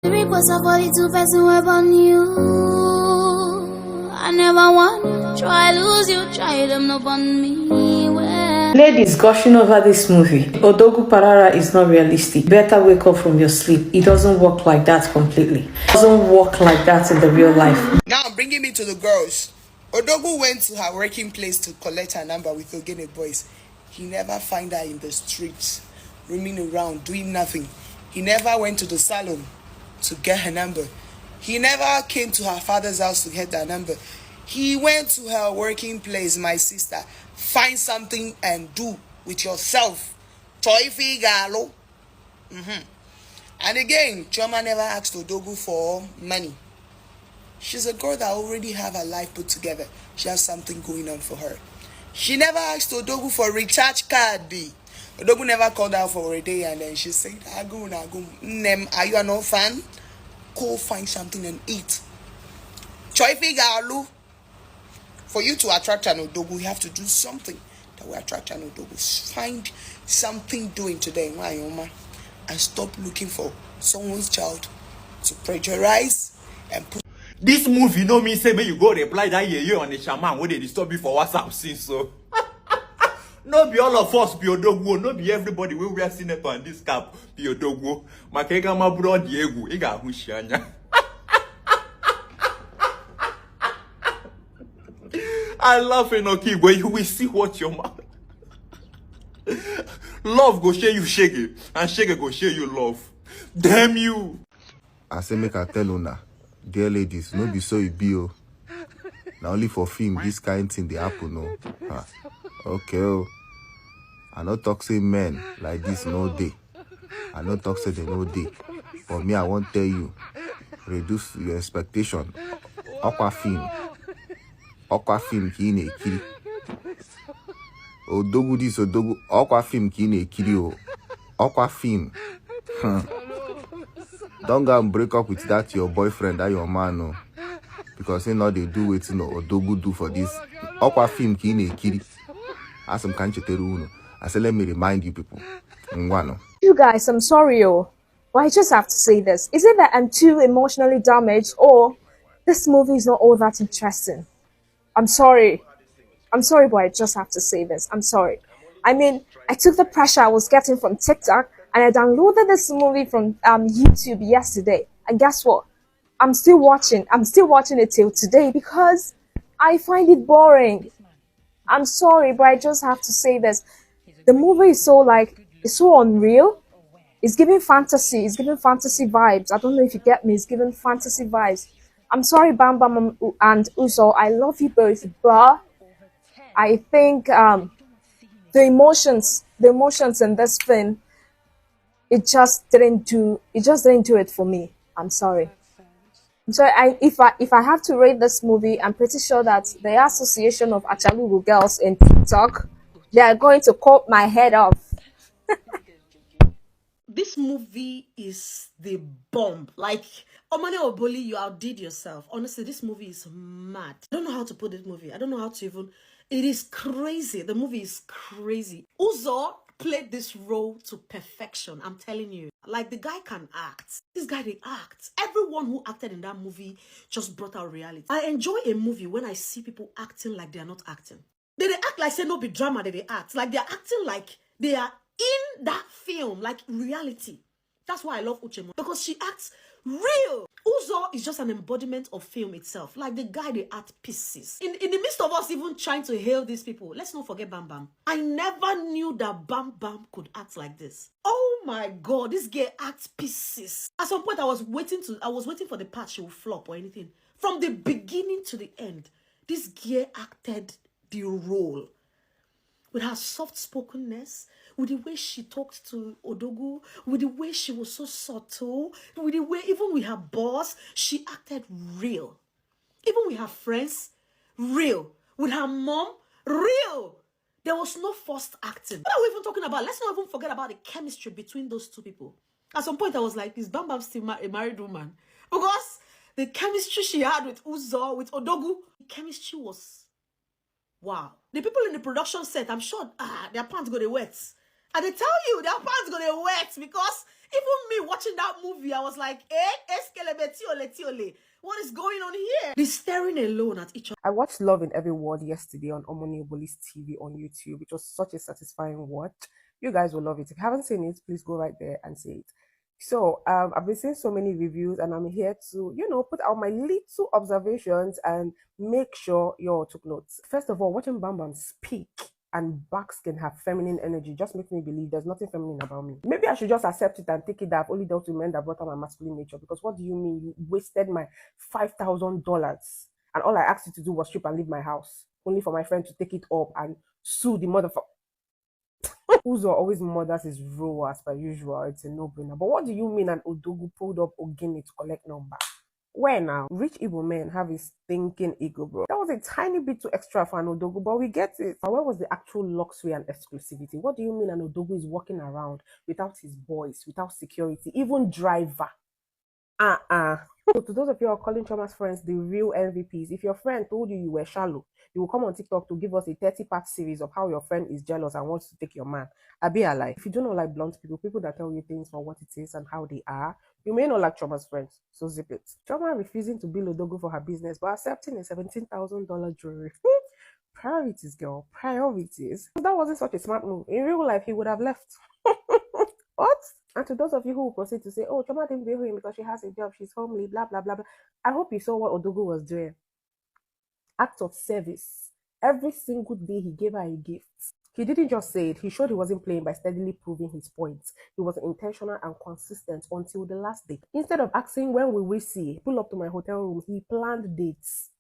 Request of 42 person upon you. I never want try lose you, try them upon me. Ladies gushing over this movie. Odugwu Pararan is not realistic. Better wake up from your sleep. It doesn't work like that completely. It doesn't work like that in the real life. Now bringing me to the girls. Odugwu went to her working place to collect her number with Ogene boys. He never find her in the streets, roaming around, doing nothing. He never went to the salon to get her number. He never came to her father's house to get her number. He went to her working place, my sister. Find something and do with yourself. Toifi galo. And again, Choma never asked Odugwu for money. She's a girl that already have her life put together. She has something going on for her. She never asked Odugwu for a recharge card. Odugwu never called her for a day and then she said, Agu, are you an old fan? Go find something and eat. Choifi galu. For you to attract an Odugwu, you have to do something that will attract an Odugwu. Find something doing today, Mayoma, and stop looking for someone's child to pressurize and put. This movie, you know me say when you go reply that you on the shaman when they disturb you for WhatsApp since so. No be all of us be Odugwu, no be everybody we wear senator and this cap be Odugwu. Makega ma bro Diego, iga hushanya. I love Enoki when you will see what your mouth. Love go share you shaggy, and shaggy go share you love. Damn you. I say make I tell una, dear ladies, no be so it be oh. Now only for film this kind thing they happen no. Okay oh. I no talk say men like this no day. I no talk say they no day. For me I won't tell you. Reduce your expectation. Aqua film ki ne kiri. Odugwu this Odugwu. Aqua film ki ne kiri oh. Aqua film. Don't go and break up with that your boyfriend, that your man no. Because you know they do it, you know, Odugwu do for this. Aqua film ki ne kiri. As some can't you I said let me remind you people. You guys, I'm sorry but I just have to say this. Is it that I'm too emotionally damaged or this movie is not all that interesting? I'm sorry, but I just have to say this. I'm sorry. I mean, I took the pressure I was getting from TikTok and I downloaded this movie from YouTube yesterday. And guess what? I'm still watching it till today because I find it boring. I'm sorry, but I just have to say this. The movie is it's so unreal. It's giving fantasy. It's giving fantasy vibes. I don't know if you get me. It's giving fantasy vibes. I'm sorry, Bam Bam and Uzo. I love you both, but I think the emotions in this film, it just didn't do it for me. I'm sorry. So if I have to rate this movie, I'm pretty sure that the Association of Achalugu Girls in TikTok, they are going to cut my head off. This movie is the bomb. Like, Omane Oboli, you outdid yourself. Honestly, this movie is mad. I don't know how to put this movie. I don't know how to even... It is crazy. The movie is crazy. Uzo played this role to perfection. I'm telling you. Like, the guy can act. This guy, they act. Everyone who acted in that movie just brought out reality. I enjoy a movie when I see people acting like they're not acting. They act like, say, no be drama, they act. Like, they're acting like they are in that film, like reality. That's why I love Uchemo, because she acts real. Uzo is just an embodiment of film itself. Like the guy, they act pieces. In the midst of us even trying to hail these people, let's not forget Bam Bam. I never knew that Bam Bam could act like this. Oh my God, this girl acts pieces. At some point, I was waiting for the part she would flop or anything. From the beginning to the end, this girl acted the role. With her soft-spokenness, with the way she talked to Odugwu, with the way she was so subtle, with the way, even with her boss, she acted real. Even with her friends, real. With her mom, real. There was no forced acting. What are we even talking about? Let's not even forget about the chemistry between those two people. At some point, I was like, is Bam Bam still a married woman? Because the chemistry she had with Uzo, with Odugwu, the chemistry was... wow. The people in the production set, I'm sure, their pants go to wet. And they tell you, their pants go to wet because Even me watching that movie, I was like, what is going on here? They're staring alone at each other. I watched Love in Every Word yesterday on Omoni Oboli's TV on YouTube. It was such a satisfying watch. You guys will love it. If you haven't seen it, please go right there and see it. So I've been seeing so many reviews, and I'm here to, put out my little observations and make sure you all took notes. First of all, watching Bam Bam speak and Backskin have feminine energy just makes me believe there's nothing feminine about me. Maybe I should just accept it and take it that I've only dealt with men that brought out my masculine nature. Because what do you mean you wasted my $5,000 and all I asked you to do was strip and leave my house, only for my friend to take it up and sue the motherfucker? Uzo always murders his role as per usual. It's a no-brainer. But what do you mean an Odugwu pulled up Ogini to collect number? Where now? Rich Igbo men have his thinking ego, bro. That was a tiny bit too extra for an Odugwu, but we get it. But where was the actual luxury and exclusivity? What do you mean an Odugwu is walking around without his boys, without security, even driver? So to those of you who are calling Chioma's friends the real MVPs, if your friend told you were shallow, you will come on TikTok to give us a 30-part series of how your friend is jealous and wants to take your man. I be alive. If you do not like blunt people that tell you things for what it is and how they are, you may not like Chioma's friends, so zip it. Chioma refusing to bill Odugwu for her business but accepting a $17,000 jewelry. Priorities, girl. Priorities. That wasn't such a smart move. In real life, he would have left. What? And to those of you who will proceed to say, oh, Chioma didn't bill him because she has a job, she's homely, blah, blah, blah, blah. I hope you saw what Odugwu was doing. Act of service. Every single day he gave her a gift. He didn't just say it, he showed he wasn't playing by steadily proving his points. He was intentional and consistent until the last day. Instead of asking when will we see, pull up to my hotel room, he planned dates.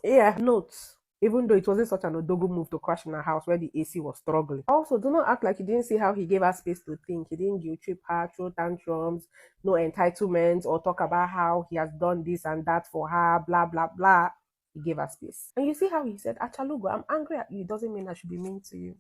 Yeah, notes. Even though it wasn't such an Odugwu move to crash in a house where the AC was struggling. Also, do not act like you didn't see how he gave her space to think. He didn't guilt trip her, throw tantrums, no entitlements, or talk about how he has done this and that for her, blah, blah, blah. He gave her space. And you see how he said, Achalugo, I'm angry at you. It doesn't mean I should be mean to you.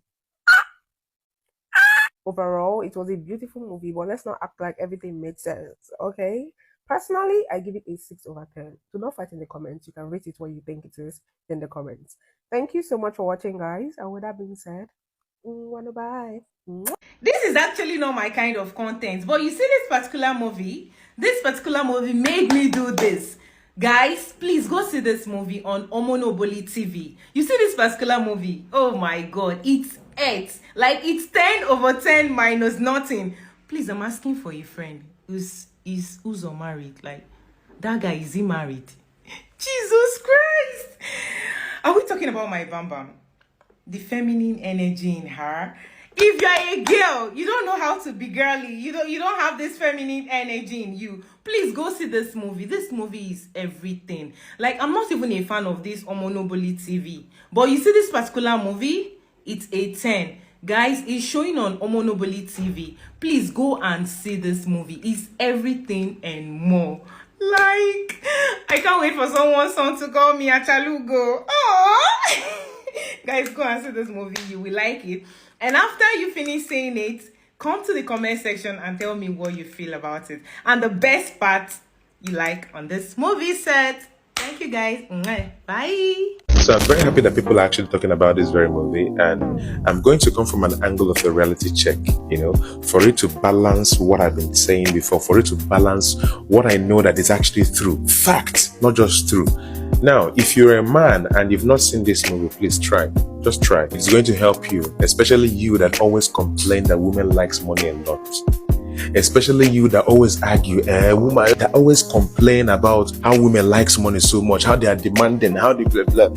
Overall, it was a beautiful movie, but let's not act like everything made sense, okay? Personally, I give it a 6/10. Do not fight in the comments. You can rate it what you think it is in the comments. Thank you so much for watching, guys. And with that being said, bye. This is actually not my kind of content, but you see this particular movie made me do this. Guys, please go see this movie on Omoni Oboli TV. You see this particular movie? Oh my god, it's 8. Like, it's 10/10 minus nothing. Please, I'm asking for a friend who's unmarried. Like, that guy, is he married? Jesus Christ! Are we talking about my Bam Bam? The feminine energy in her. If you're a girl, you don't know how to be girly. You don't have this feminine energy in you. Please go see this movie. This movie is everything. Like, I'm not even a fan of this Omoni Oboli TV. But you see this particular movie? It's a 10. Guys, it's showing on Omoni Oboli TV. Please go and see this movie. It's everything and more. Like, I can't wait for someone's son to call me Achalugo. Oh! Guys, go and see this movie. You will like it. And after you finish saying it, come to the comment section and tell me what you feel about it. And the best part you like on this movie set. Thank you, guys. Bye. So I'm very happy that people are actually talking about this very movie, and I'm going to come from an angle of a reality check, for it to balance what I've been saying before, for it to balance what I know that is actually true. Fact, not just true. Now, if you're a man and you've not seen this movie, please try. Just try. It's going to help you, especially you that always complain that women likes money a lot. Especially you that always argue, women that always complain about how women likes money so much, how they are demanding, how they blah blah.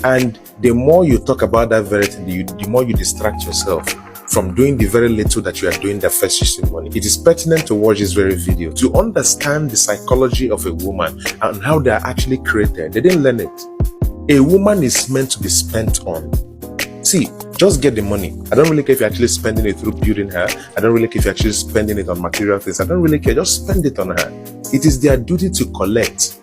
And the more you talk about that very thing, the more you distract yourself from doing the very little that you are doing that fetches you money. It is pertinent to watch this very video to understand the psychology of a woman and how they are actually created. They didn't learn it. A woman is meant to be spent on. See, just get the money. I don't really care if you're actually spending it through building her. I don't really care if you're actually spending it on material things. I don't really care. Just spend it on her. It is their duty to collect.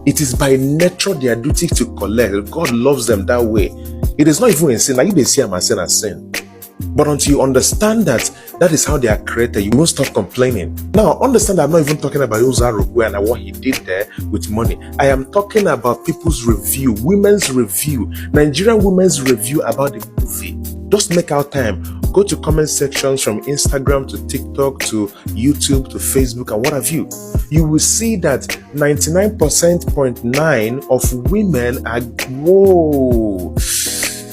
It is by nature their duty to collect. God loves them that way. It is not even a sin. Like, you may see a sin as sin. But until you understand that that is how they are created, you won't stop complaining. Now, understand that I'm not even talking about Ozarugu and what he did there with money. I am talking about people's review, women's review, Nigerian women's review about the movie. Just make out time. Go to comment sections from Instagram to TikTok to YouTube to Facebook and what have you. You will see that 99.9% of women are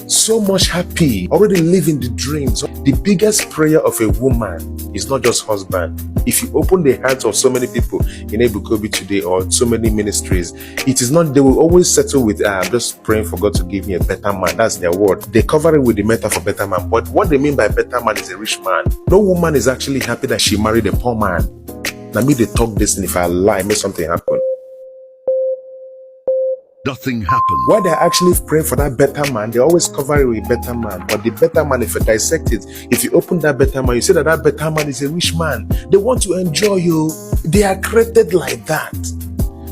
so much happy, already living the dreams. The biggest prayer of a woman is not just husband. If you open the hearts of so many people in Educative today or so many ministries, it is not, they will always settle with, I'm just praying for God to give me a better man. That's their word. They cover it with the metaphor for better man. But what they mean by better man is a rich man. No woman is actually happy that she married a poor man. Now me, they talk this, and if I lie, make something happen. Nothing happened. While they're actually praying for that better man, they always cover it with better man. But the better man, if you dissect it, if you open that better man, you see that better man is a rich man. They want to enjoy you. They are created like that.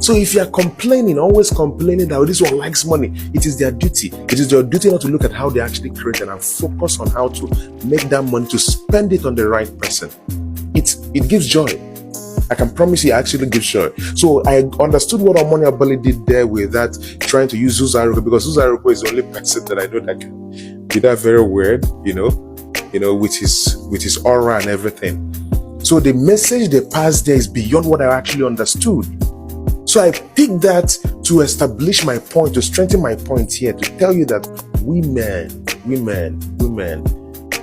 So if you are complaining, always complaining that this one likes money, it is their duty. It is your duty not to look at how they actually created and focus on how to make that money, to spend it on the right person. It gives joy. I can promise you, it actually gives joy. So I understood what Omoni Abali did there with that, trying to use Zuzaroko, because Zuzaroko is the only person that I know that can do that very weird, with his aura and everything. So the message they passed there is beyond what I actually understood. So I picked that to establish my point, to strengthen my point here, to tell you that women,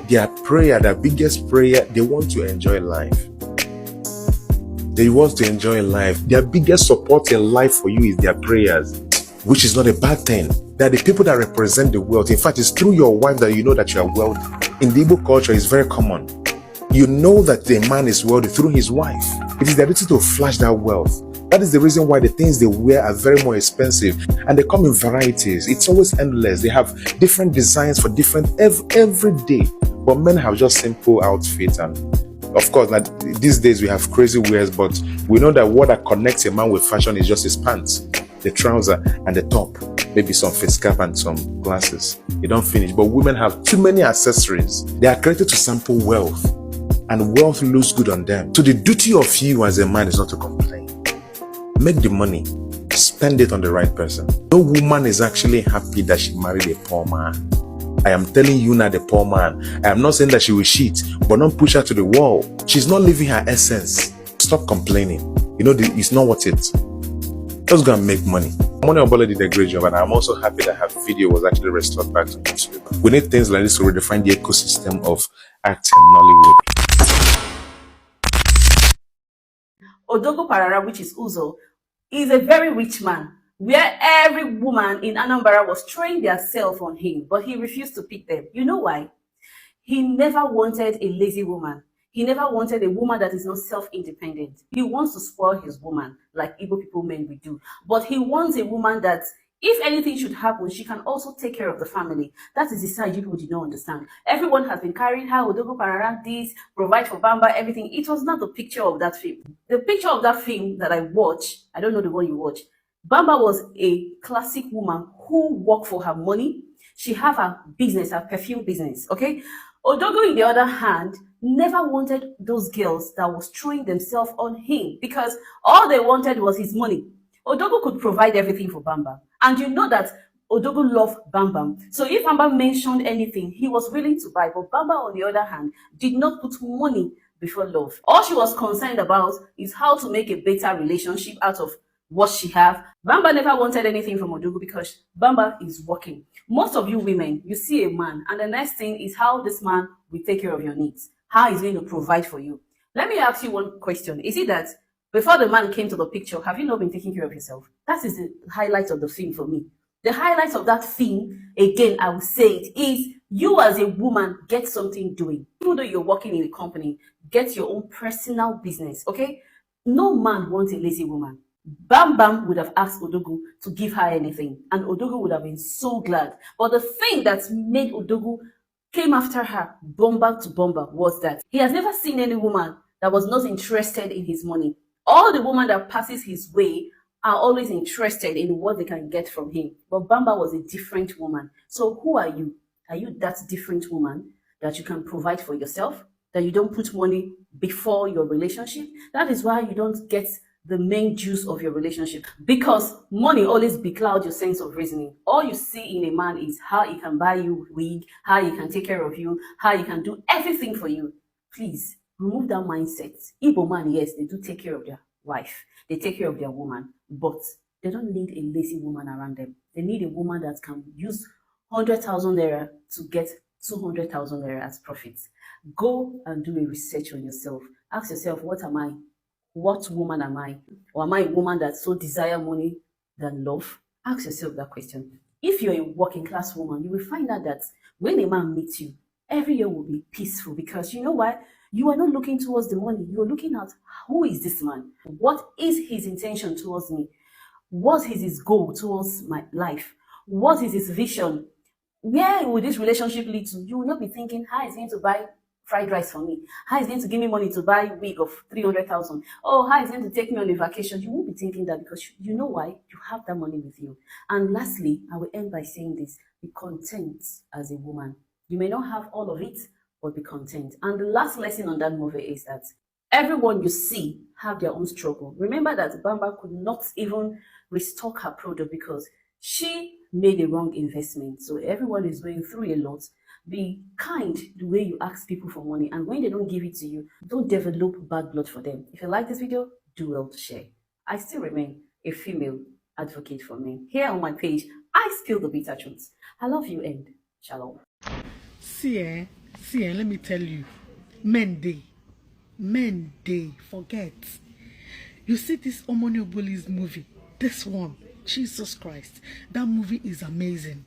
their prayer, their biggest prayer, they want to enjoy life. They want to enjoy life. Their biggest support in life for you is their prayers, which is not a bad thing. They're the people that represent the wealth. In fact, it's through your wife that you know that you are wealthy. In the Igbo culture, it's very common. You know that the man is wealthy through his wife. It is their duty to flash that wealth. That is the reason why the things they wear are very more expensive, and they come in varieties. It's always endless. They have different designs for different every day. But men have just simple outfits, and of course, now, these days we have crazy wears, but we know that what that connects a man with fashion is just his pants, the trouser, and the top. Maybe some face cap and some glasses. You don't finish. But women have too many accessories. They are created to sample wealth, and wealth looks good on them. So the duty of you as a man is not to complain. Make the money. Spend it on the right person. No woman is actually happy that she married a poor man. I am telling you now, the poor man. I am not saying that she will cheat, but don't push her to the wall. She's not living her essence. Stop complaining. It's not worth it. Just go and make money. Omoni Abali did a great job, and I'm also happy that her video was actually restored back to YouTube. We need things like this to redefine the ecosystem of acting in Nollywood. Odugwu Pararan, which is Uzo, is a very rich man, where every woman in Anambra was throwing their self on him, but he refused to pick them. You know why? He never wanted a lazy woman. He never wanted a woman that is not self-independent. He wants to spoil his woman, like Igbo people men we do. But he wants a woman that, if anything should happen, she can also take care of the family. That is the side you people did not understand. Everyone has been carrying how Odugwu Pararan this, provide for Bamba, everything. It was not the picture of that film. The picture of that film that I watched, I don't know the one you watch. Bamba was a classic woman who worked for her money. She have her business, her perfume business, okay? Odugwu, on the other hand, never wanted those girls that was throwing themselves on him, because all they wanted was his money. Odugwu could provide everything for Bamba. And you know that Odugwu loved Bamba. So if Bamba mentioned anything, he was willing to buy. But Bamba, on the other hand, did not put money before love. All she was concerned about is how to make a better relationship out of what she have. Bamba never wanted anything from Odugwu because Bamba is working. Most of you women, you see a man, and the next thing is how this man will take care of your needs, how he's going to provide for you. Let me ask you one question. Is it that before the man came to the picture, have you not been taking care of yourself? That is the highlight of the film for me. The highlight of that film, again, I will say it, is you as a woman get something doing. Even though you're working in a company, get your own personal business, okay? No man wants a lazy woman. Bam Bam would have asked Odugwu to give her anything, and Odugwu would have been so glad. But the thing that made Odugwu came after her, bomber to bomber, was that he has never seen any woman that was not interested in his money. All the women that passes his way are always interested in what they can get from him. But Bamba was a different woman. So who are you? Are you that different woman that you can provide for yourself? That you don't put money before your relationship? That is why you don't get the main juice of your relationship, because money always becloud your sense of reasoning. All you see in a man is how he can buy you wig, how he can take care of you, how he can do everything for you. Please remove that mindset. Igbo man, yes, they do take care of their wife, they take care of their woman, but they don't need a lazy woman around them. They need a woman that can use 100,000 naira to get 200,000 naira as profits. Go and do a research on yourself. Ask yourself, what am I? What woman am I? Or am I a woman that so desire money than love? Ask yourself that question. If you're a working class woman, you will find out that when a man meets you, every year will be peaceful, because you know why? You are not looking towards the money. You are looking at, who is this man? What is his intention towards me? What is his goal towards my life? What is his vision? Where will this relationship lead to? You will not be thinking, how is he going to buy fried rice for me? How is he going to give me money to buy a wig of 300,000? Oh, how is he going to take me on a vacation? You won't be thinking that, because you know why? You have that money with you. And lastly, I will end by saying this: be content as a woman. You may not have all of it, but be content. And the last lesson on that movie is that everyone you see have their own struggle. Remember that Bamba could not even restock her product because she made a wrong investment. So everyone is going through a lot. Be kind the way you ask people for money, and when they don't give it to you, don't develop bad blood for them. If you like this video, do well to share. I still remain a female advocate for men. Here on my page, I spill the bitter truths. I love you and shalom. See, let me tell you, men they forget. You see this Omonio Bullies movie, this one, Jesus Christ, that movie is amazing.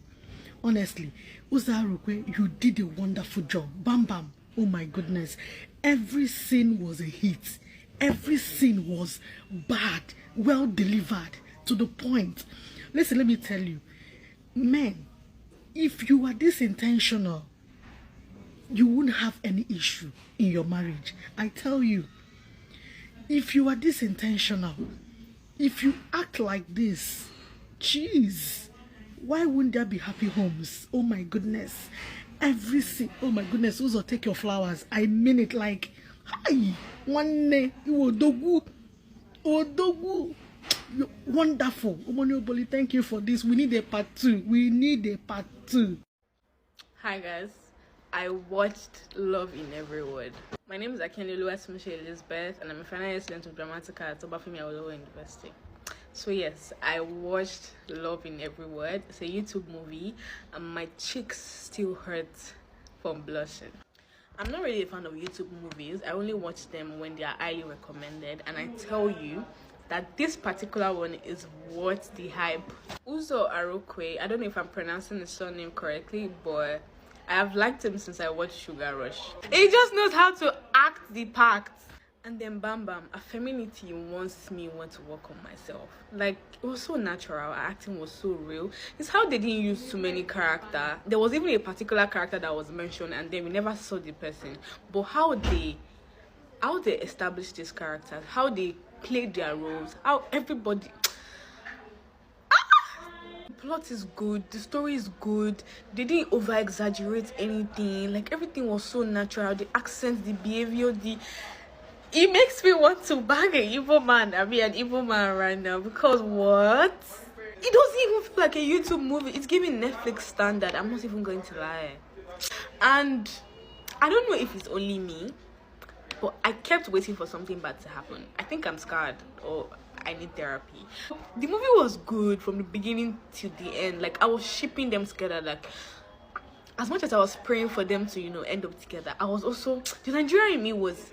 Honestly, Uzarukwe, you did a wonderful job. Bam bam, oh my goodness, every scene was a hit. Every scene was bad, well delivered, to the point. Listen, let me tell you, men, if you are this intentional, you won't have any issue in your marriage. I tell you, if you are this intentional, if you act like this, jeez, why wouldn't there be happy homes? Oh my goodness. Every single, oh my goodness, also take your flowers. I mean it, like, hi, one day, Odugwu, you're wonderful. Omonioboli, thank you for this. We need a part 2. We need a part 2. Hi guys, I watched Love in Every Word. My name is Akenlulu Elizabeth, and I'm a final year student of Dramatica at Obafemi Awolowo University. So yes, I watched Love in Every Word. It's a YouTube movie, and my cheeks still hurt from blushing. I'm not really a fan of YouTube movies. I only watch them when they are highly recommended, and I tell you that this particular one is worth the hype. Uzo Arokwe, I don't know if I'm pronouncing his surname correctly, but I have liked him since I watched Sugar Rush. He just knows how to act the part. And then bam bam, a femininity wants me want to work on myself. Like, it was so natural, acting was so real. It's how they didn't use too many characters. There was even a particular character that was mentioned, and then we never saw the person. But how they established these characters, how they played their roles, how everybody. The plot is good, the story is good, they didn't over exaggerate anything. Like, everything was so natural. The accents, the behavior, it makes me want to bang an evil man. I mean, an evil man right now, because what? It doesn't even feel like a YouTube movie. It's giving Netflix standard. I'm not even going to lie. And I don't know if it's only me, but I kept waiting for something bad to happen. I think I'm scared, or I need therapy. The movie was good from the beginning to the end. Like, I was shipping them together. Like, as much as I was praying for them to, end up together, I was also, the Nigerian in me was,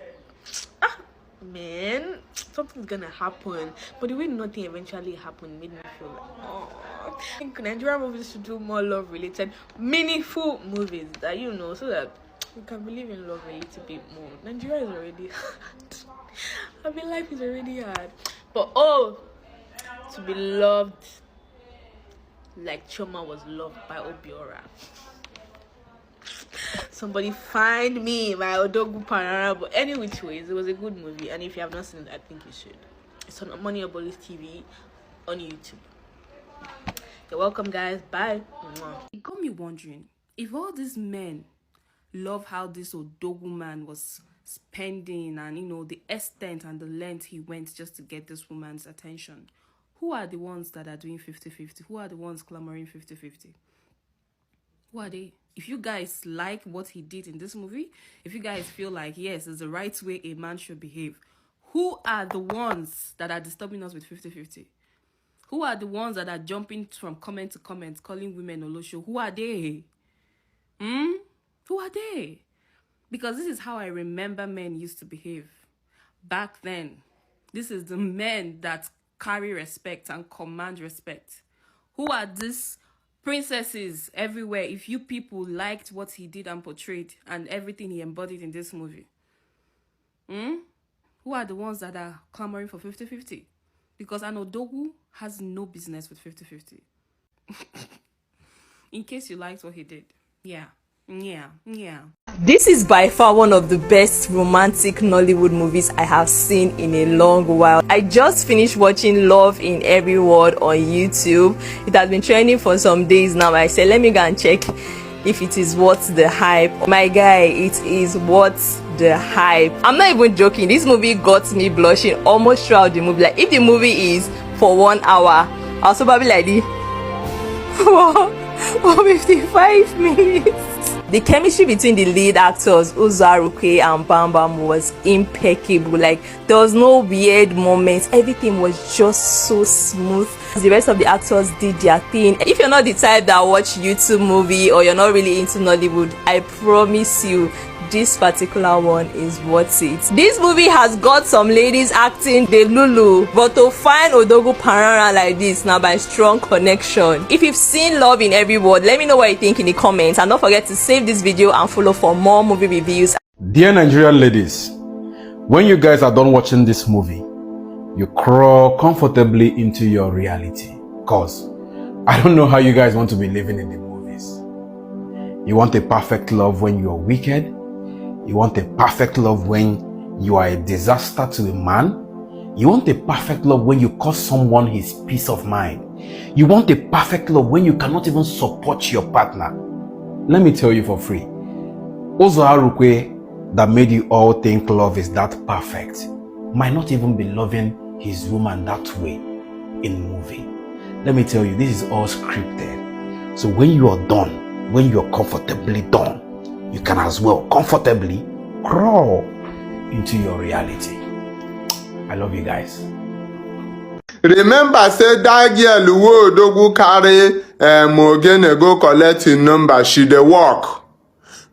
man, something's gonna happen. But the way nothing eventually happened made me feel like, oh, I think Nigerian movies should do more love related, meaningful movies that, so that we can believe in love a little bit more. Nigeria is already hard. I mean, life is already hard. But to be loved like Choma was loved by Obiora. Somebody find me my Odugwu Pararan. But any which ways, it was a good movie, and if you have not seen it, I think you should. It's on Money Abolis TV on YouTube. You're welcome, guys. Bye. It got me wondering, if all these men love how this Odugwu man was spending and, you know, the extent and the length he went just to get this woman's attention. Who are the ones that are doing 50-50? Who are the ones clamoring 50-50? Who are they? If you guys like what he did in this movie, if you guys feel like, yes, it's the right way a man should behave, who are the ones that are disturbing us with 50-50? Who are the ones that are jumping from comment to comment, calling women Olosho? Who are they? Who are they? Because this is how I remember men used to behave back then. This is the men that carry respect and command respect. Who are these princesses everywhere if you people liked what he did and portrayed and everything he embodied in this movie? Who are the ones that are clamoring for 50-50? Because an Odugwu has no business with 50-50. In case you liked what he did. Yeah. This is by far one of the best romantic Nollywood movies I have seen in a long while. I just finished watching Love in Every Word on YouTube. It has been trending for some days now. I said, let me go and check if it is worth the hype. My guy, it is worth the hype. I'm not even joking. This movie got me blushing almost throughout the movie. Like, if the movie is for 1 hour, I'll probably like this for 55 minutes. The chemistry between the lead actors, Uzaruke and Bam Bam, was impeccable. Like, there was no weird moments. Everything was just so smooth. The rest of the actors did their thing. If you're not the type that watch YouTube movie or you're not really into Nollywood, I promise you, this particular one is worth it. This movie has got some ladies acting the Lulu, but to find Odugwu Pararan like this now by strong connection. If you've seen Love in Every Word, let me know what you think in the comments, and don't forget to save this video and follow for more movie reviews. Dear Nigerian ladies, when you guys are done watching this movie, you crawl comfortably into your reality, cause I don't know how you guys want to be living in the movies. You want a perfect love when you are wicked. You want a perfect love when you are a disaster to a man. You want a perfect love when you cost someone his peace of mind. You want a perfect love when you cannot even support your partner. Let me tell you for free. Ozo Arukwe, that made you all think love is that perfect, might not even be loving his woman that way in movie. Let me tell you, this is all scripted. So when you are done, when you are comfortably done, you can as well comfortably crawl into your reality. I love you guys. Remember, say that girl who Odugwu carry Mogene go collect him number, she dey work.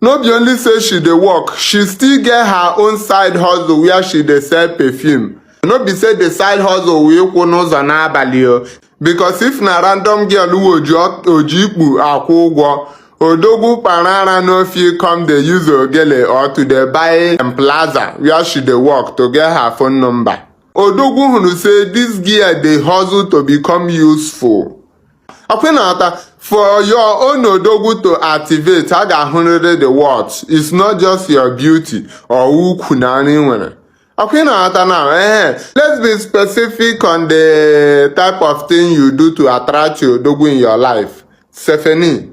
No be only say she dey work, she still get her own side hustle where she dey sell perfume. No be say the side hustle wey kwụ n'ụzọ n'abalị o. Because if na random girl who oji ikpu akwụ ụgwọ, Odugwu Pararan no fit come dey use ogele or to dey buy plaza where she dey work to get her phone number. Odugwu hunu say this girl dey hustle to become useful. Akwinata, for your own Odugwu to activate, a ga-ahụrịrị the words. It's not just your beauty or ukwu na nri nwere. Akwinata now, let's be specific on the type of thing you do to attract your Odugwu in your life. Stephanie.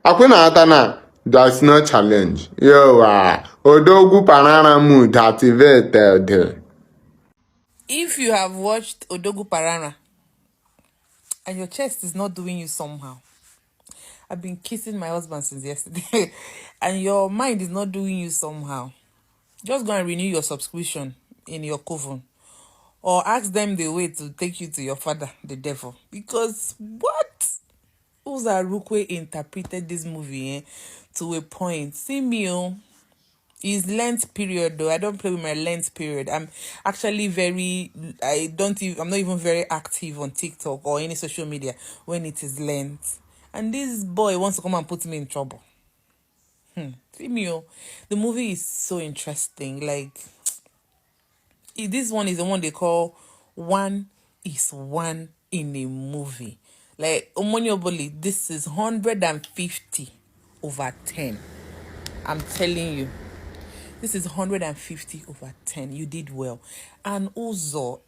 Akwinata now, there's no challenge. Odugwu Pararan mood activated. If you have watched Odugwu Pararan and your chest is not doing you somehow, I've been kissing my husband since yesterday, and your mind is not doing you somehow, just go and renew your subscription in your coven, or ask them the way to take you to your father, the devil. Because what? Uzarukwe interpreted this movie to a point. See me, his length period though. I don't play with my length period. I'm actually I'm not even very active on TikTok or any social media when it is length. And this boy wants to come and put me in trouble. See me, the movie is so interesting. Like, this one is the one they call one is one in a movie. Like, Omonioboli, this is 150/10. I'm telling you. This is 150/10. You did well. And also,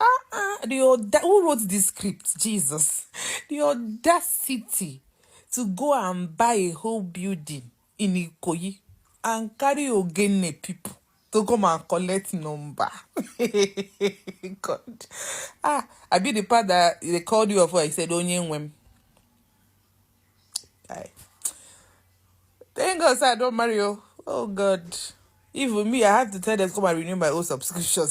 who wrote this script? Jesus. The audacity to go and buy a whole building in Ikoyi and carry Ogene people to come and collect number. God. I be the part that they called you off. I said, "Onye nwem." Thank God, sir, I don't marry you. Oh God. Even me, I have to tell them to come and renew my own subscription.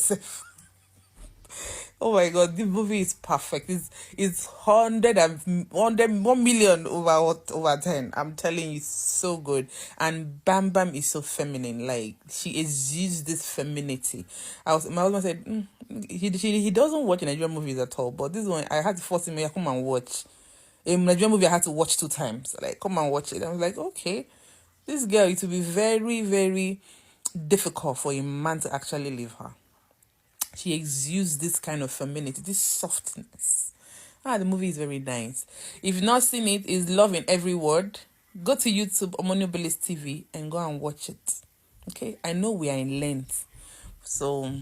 Oh my God, this movie is perfect. It's 1 million over 10. I'm telling you, it's so good. And Bam Bam is so feminine. Like, she is used this femininity. My husband said he doesn't watch Nigerian movies at all, but this one I had to force him to come and watch. A Nigerian movie I had to watch 2 times. Like, come and watch it. I was like, okay, this girl, it will be very, very difficult for a man to actually leave her. She exudes this kind of femininity, this softness. The movie is very nice. If you've not seen it, it's Love in Every Word. Go to YouTube, Omoniobolis TV, and go and watch it. Okay? I know we are in Lent. So,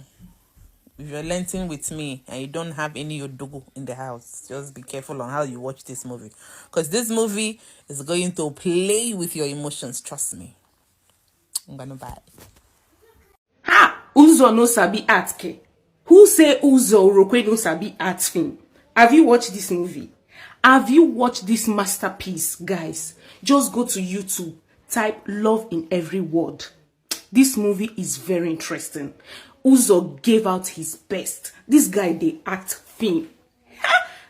if you're Lenting with me and you don't have any Odugwu in the house, just be careful on how you watch this movie. Because this movie is going to play with your emotions. Trust me. I'm gonna buy it. Uzo no sabi art ke. Who say Uzo Urokwe no sabi art film? Have you watched this movie? Have you watched this masterpiece, guys? Just go to YouTube, type Love in Every Word. This movie is very interesting. Uzo gave out his best. This guy, they act film.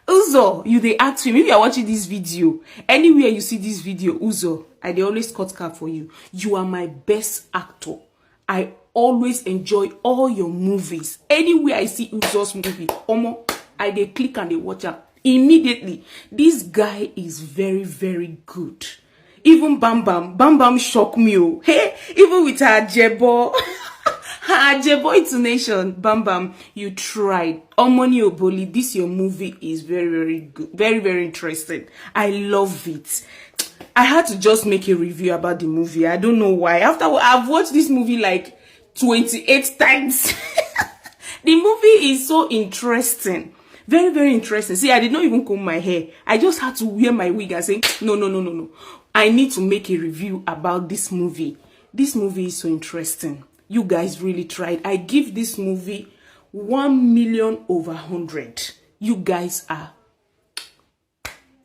Uzo, you they act film. If you are watching this video, anywhere you see this video, Uzo, I they always cut cap for you. You are my best actor. I always enjoy all your movies. Anywhere I see Uzo's movie, Omo, I they click and they watch up immediately. This guy is very, very good. Even Bam Bam shock me. Oh. Hey, even with her Jebo, her Jebo intonation, Bam Bam, you tried. Omoni Oboli, this your movie is very, very good, very, very interesting. I love it. I had to just make a review about the movie. I don't know why. After I've watched this movie like 28 times. The movie is so interesting. Very, very interesting. See, I did not even comb my hair. I just had to wear my wig and say, no. I need to make a review about this movie. This movie is so interesting. You guys really tried. I give this movie 1 million over 100. You guys are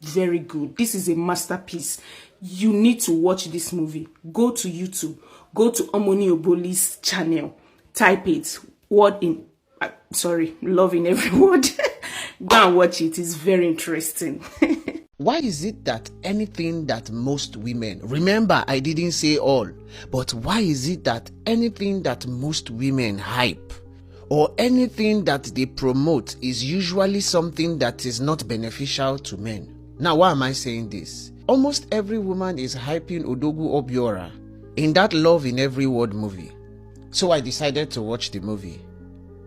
very good. This is a masterpiece. You need to watch this movie. Go to YouTube. Go to Omoni Oboli's channel. Type it. Love in Every Word. Go and watch it. It's very interesting. Why is it that anything that most women, remember I didn't say all, but why is it that anything that most women hype or anything that they promote is usually something that is not beneficial to men? Now, why am I saying this? Almost every woman is hyping Odugwu Obiora in that Love in Every Word movie. So I decided to watch the movie.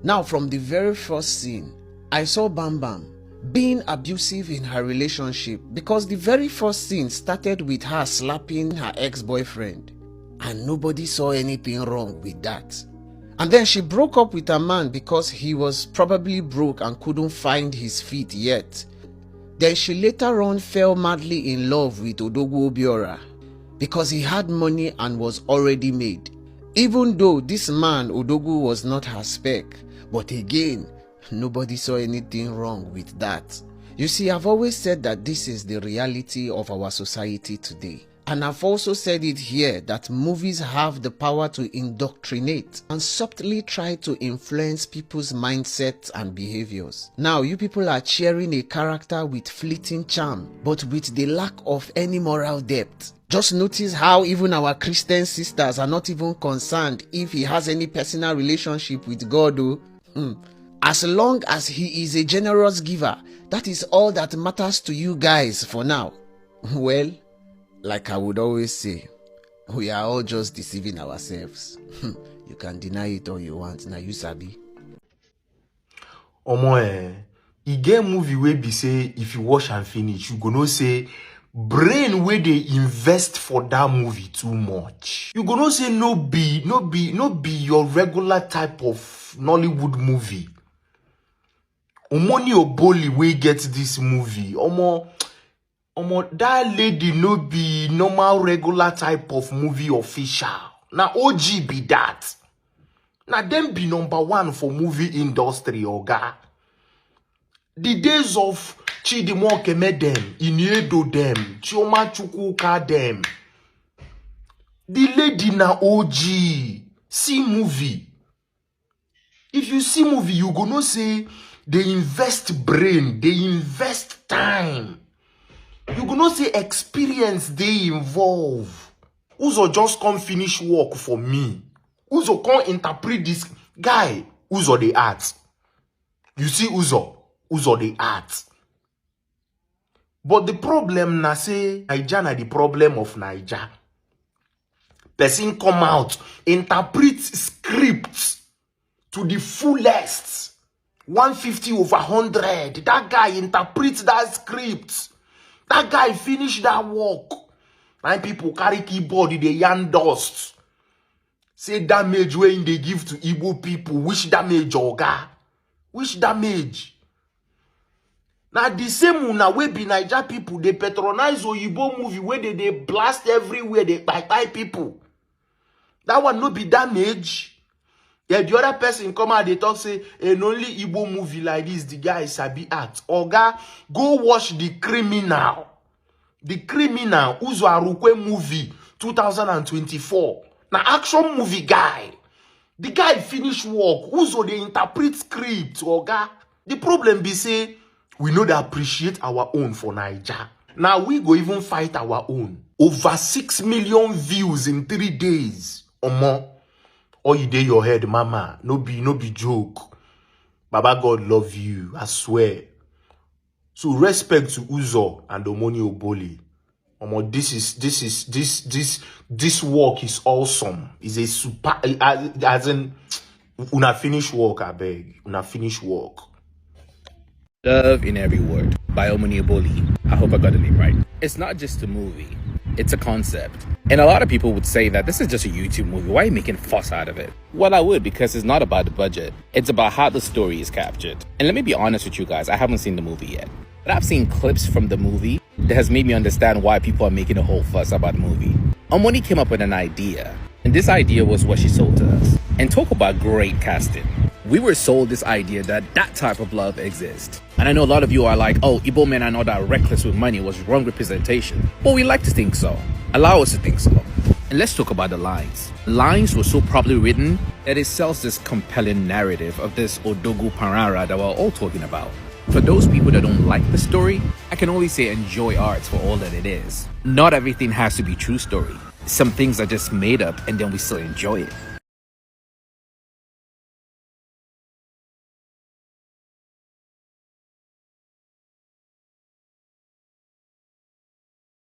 Now, from the very first scene, I saw Bam Bam being abusive in her relationship because the very first scene started with her slapping her ex-boyfriend and nobody saw anything wrong with that. And then she broke up with a man because he was probably broke and couldn't find his feet yet. Then she later on fell madly in love with Odugwu Obiora because he had money and was already made. Even though this man, Odugwu, was not her spec. But again, nobody saw anything wrong with that. You see, I've always said that this is the reality of our society today. And I've also said it here that movies have the power to indoctrinate and subtly try to influence people's mindsets and behaviors. Now, you people are cheering a character with fleeting charm, but with the lack of any moral depth. Just notice how even our Christian sisters are not even concerned if he has any personal relationship with God. As long as he is a generous giver, that is all that matters to you guys for now. Well, like I would always say, we are all just deceiving ourselves. You can deny it all you want. Now you sabi. Omo, e get movie wey be say if you watch and finish, you go know say brain where they invest for that movie too much. You go know say no be your regular type of Nollywood movie. Omoni Oboli wey get this movie. Omo, that lady no be normal regular type of movie official. Now OG be that. Now them be number one for movie industry, oga. The days of Chidimo Keme them, Iniedo them, Chioma Chukwuka them. The lady na OG. See movie. If you see movie, you gonna say they invest brain, they invest time. You gonna say experience they involve. Uzo just come finish work for me. Uzo come interpret this guy. Uzo the art. You see Uzo the art. But the problem na say Naija na the problem of Naija. Person come out, interpret scripts to the fullest. 150/100. That guy interprets that script. That guy finish that work. And people carry keyboard, they yarn dust. Say damage when they give to Igbo people. Which damage, oga? Which damage? Now the same una wey be Naija people, they patronize Oyibo movie where they blast everywhere, they buy people. That one no be damage. Yeah, the other person come out, they talk say, and only Igbo movie like this, the guy is sabi act. Oga, go watch The Criminal. The Criminal, Uzo Arukwe movie, 2024. Now action movie guy. The guy finish work. Uzo they interpret script, oga. The problem be say, we know they appreciate our own for Naija. Now we go even fight our own. Over 6 million views in 3 days or more. Or you day your head, mama. No be joke. Baba God love you, I swear. So respect to Uzo and Omoni Oboli. This work is awesome. It's a super, as in, una finish work, I beg. Una finish work. Love in Every Word by Omoni Oboli. I hope I got the name right. It's not just a movie. It's a concept. And a lot of people would say that this is just a YouTube movie. Why are you making a fuss out of it? Well, I would, because it's not about the budget. It's about how the story is captured. And let me be honest with you guys, I haven't seen the movie yet. But I've seen clips from the movie that has made me understand why people are making a whole fuss about the movie. Omoni came up with an idea. And this idea was what she sold to us. And talk about great casting. We were sold this idea that that type of love exists. And I know a lot of you are like, oh, Igbo men are not that reckless with money, was wrong representation. But we like to think so. Allow us to think so. And let's talk about the lines. Lines were so properly written that it sells this compelling narrative of this Odugwu Pararan that we're all talking about. For those people that don't like the story, I can only say enjoy art for all that it is. Not everything has to be true story. Some things are just made up and then we still enjoy it.